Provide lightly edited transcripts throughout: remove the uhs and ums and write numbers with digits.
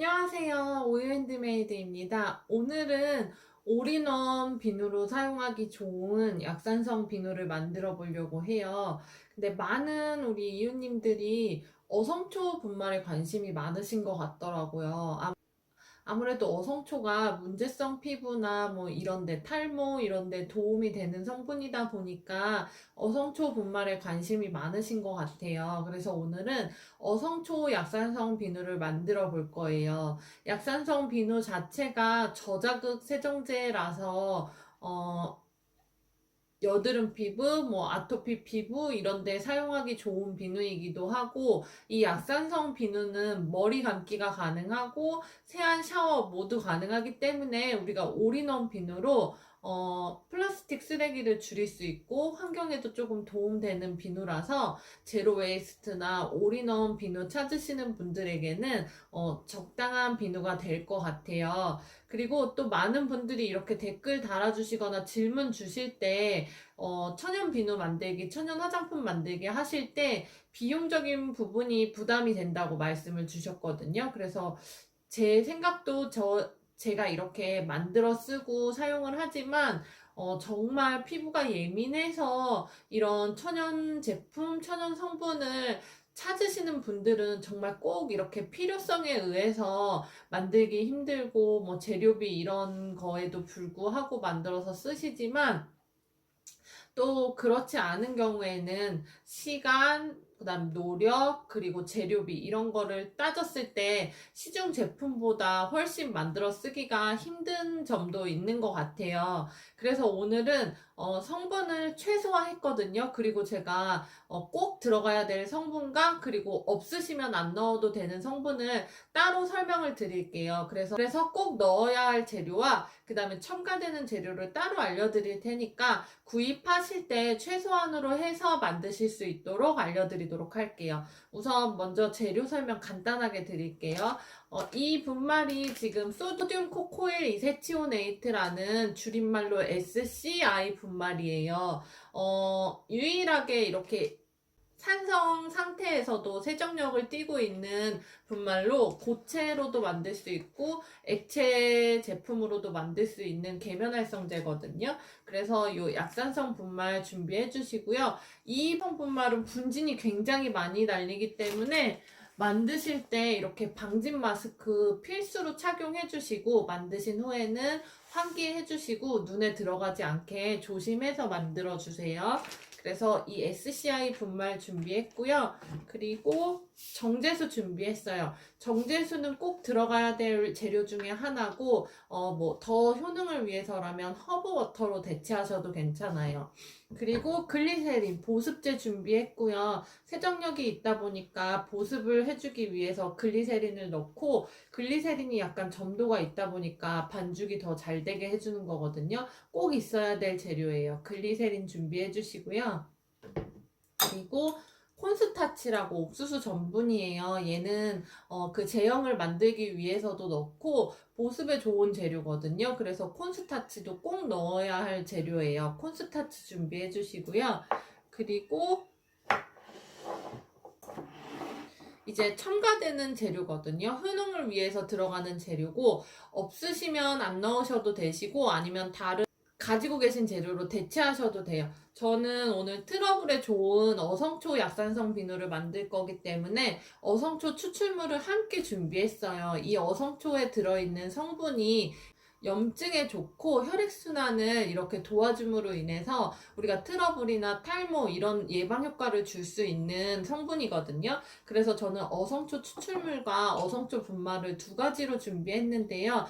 안녕하세요. 오일핸드메이드입니다. 오늘은 올인원 비누로 사용하기 좋은 약산성 비누를 만들어 보려고 해요. 근데 많은 우리 이웃님들이 어성초 분말에 관심이 많으신 것 같더라고요. 아무래도 어성초가 문제성 피부나 뭐 이런데 탈모 이런데 도움이 되는 성분이다 보니까 어성초 분말에 관심이 많으신 것 같아요. 그래서 오늘은 어성초 약산성 비누를 만들어 볼 거예요. 약산성 비누 자체가 저자극 세정제라서 여드름 피부, 뭐 아토피 피부 이런 데 사용하기 좋은 비누이기도 하고, 이 약산성 비누는 머리 감기가 가능하고 세안 샤워 모두 가능하기 때문에 우리가 올인원 비누로 플라스틱 쓰레기를 줄일 수 있고 환경에도 조금 도움되는 비누라서 제로 웨이스트나 올인원 비누 찾으시는 분들에게는 적당한 비누가 될 것 같아요. 그리고 또 많은 분들이 이렇게 댓글 달아주시거나 질문 주실 때 천연 비누 만들기, 천연 화장품 만들기 하실 때 비용적인 부분이 부담이 된다고 말씀을 주셨거든요. 그래서 제 생각도 제가 이렇게 만들어 쓰고 사용을 하지만 정말 피부가 예민해서 이런 천연 제품, 천연 성분을 찾으시는 분들은 정말 꼭 이렇게 필요성에 의해서 만들기 힘들고 뭐 재료비 이런 거에도 불구하고 만들어서 쓰시지만, 또 그렇지 않은 경우에는 시간, 그다음 노력, 그리고 재료비 이런 거를 따졌을 때 시중 제품보다 훨씬 만들어 쓰기가 힘든 점도 있는 것 같아요. 그래서 오늘은 성분을 최소화했거든요. 그리고 제가 꼭 들어가야 될 성분과 그리고 없으시면 안 넣어도 되는 성분을 따로 설명을 드릴게요. 그래서 꼭 넣어야 할 재료와 그다음에 첨가되는 재료를 따로 알려드릴 테니까 구입하실 때 최소한으로 해서 만드실 수 있도록 알려드리도록 할게요. 우선 먼저 재료 설명 간단하게 드릴게요. 이 분말이 지금 소듐 코코일 이세치오네이트라는 줄임말로 SCI 분말이에요. 유일하게 이렇게 산성 상태에서도 세정력을 띠고 있는 분말로 고체로도 만들 수 있고 액체 제품으로도 만들 수 있는 계면활성제거든요. 그래서 이 약산성 분말 준비해 주시고요. 이 분말은 분진이 굉장히 많이 날리기 때문에 만드실 때 이렇게 방진 마스크 필수로 착용해 주시고, 만드신 후에는 환기해 주시고 눈에 들어가지 않게 조심해서 만들어 주세요. 그래서 이 SCI 분말 준비했고요. 그리고 정제수 준비했어요. 정제수는 꼭 들어가야 될 재료 중에 하나고, 뭐 더 효능을 위해서라면 허브워터로 대체하셔도 괜찮아요. 그리고 글리세린, 보습제 준비했고요. 세정력이 있다 보니까 보습을 해주기 위해서 글리세린을 넣고, 글리세린이 약간 점도가 있다 보니까 반죽이 더 잘 되게 해주는 거거든요. 꼭 있어야 될 재료예요. 글리세린 준비해 주시고요. 그리고 콘스타치라고 옥수수 전분이에요. 얘는 그 제형을 만들기 위해서도 넣고 보습에 좋은 재료거든요. 그래서 콘스타치도 꼭 넣어야 할 재료예요. 콘스타치 준비해 주시고요. 그리고 이제 첨가되는 재료거든요. 효능을 위해서 들어가는 재료고, 없으시면 안 넣으셔도 되시고 아니면 다른 가지고 계신 재료로 대체하셔도 돼요. 저는 오늘 트러블에 좋은 어성초 약산성 비누를 만들 거기 때문에 어성초 추출물을 함께 준비했어요. 이 어성초에 들어있는 성분이 염증에 좋고 혈액순환을 이렇게 도와줌으로 인해서 우리가 트러블이나 탈모 이런 예방 효과를 줄 수 있는 성분이거든요. 그래서 저는 어성초 추출물과 어성초 분말을 두 가지로 준비했는데요.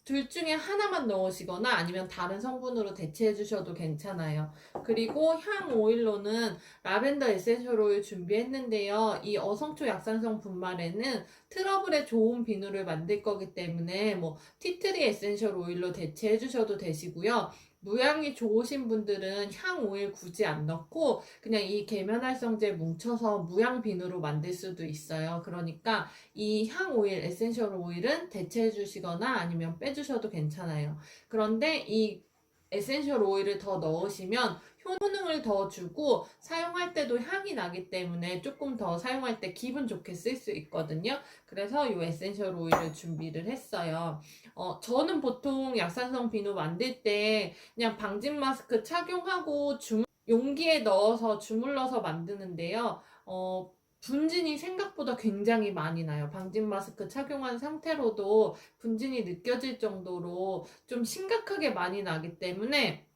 둘 중에 하나만 넣으시거나 아니면 다른 성분으로 대체해 주셔도 괜찮아요. 그리고 향 오일로는 라벤더 에센셜 오일 준비했는데요. 이 어성초 약산성 분말에는 트러블에 좋은 비누를 만들 거기 때문에 뭐 티트리 에센셜 오일로 대체해 주셔도 되시고요. 무향이 좋으신 분들은 향 오일 굳이 안 넣고 그냥 이 계면활성제 뭉쳐서 무향 비누로 만들 수도 있어요. 그러니까 이 향 오일, 에센셜 오일은 대체해 주시거나 아니면 빼주셔도 괜찮아요. 그런데 이 에센셜 오일을 더 넣으시면 효능을 더 주고 사용할 때도 향이 나기 때문에 조금 더 사용할 때 기분 좋게 쓸 수 있거든요. 그래서 이 에센셜 오일을 준비를 했어요. 저는 보통 약산성 비누 만들 때 그냥 방진 마스크 착용하고 용기에 넣어서 주물러서 만드는데요. 분진이 생각보다 굉장히 많이 나요. 방진 마스크 착용한 상태로도 분진이 느껴질 정도로 좀 심각하게 많이 나기 때문에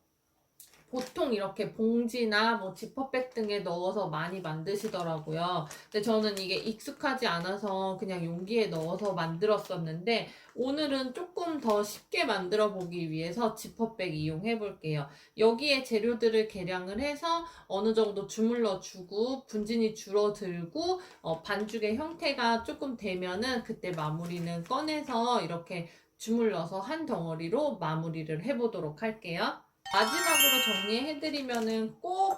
보통 이렇게 봉지나 뭐 지퍼백 등에 넣어서 많이 만드시더라고요. 근데 저는 이게 익숙하지 않아서 그냥 용기에 넣어서 만들었었는데 오늘은 조금 더 쉽게 만들어 보기 위해서 지퍼백 이용해 볼게요. 여기에 재료들을 계량을 해서 어느 정도 주물러 주고 분진이 줄어들고 반죽의 형태가 조금 되면은 그때 마무리는 꺼내서 이렇게 주물러서 한 덩어리로 마무리를 해보도록 할게요. 마지막으로 정리해드리면은 꼭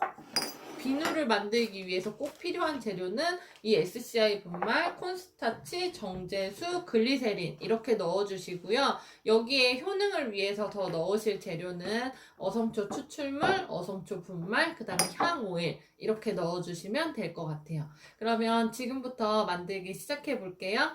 비누를 만들기 위해서 꼭 필요한 재료는 이 SCI 분말, 콘스타치, 정제수, 글리세린 이렇게 넣어주시고요. 여기에 효능을 위해서 더 넣으실 재료는 어성초 추출물, 어성초 분말, 그 다음에 향오일 이렇게 넣어주시면 될 것 같아요. 그러면 지금부터 만들기 시작해 볼게요.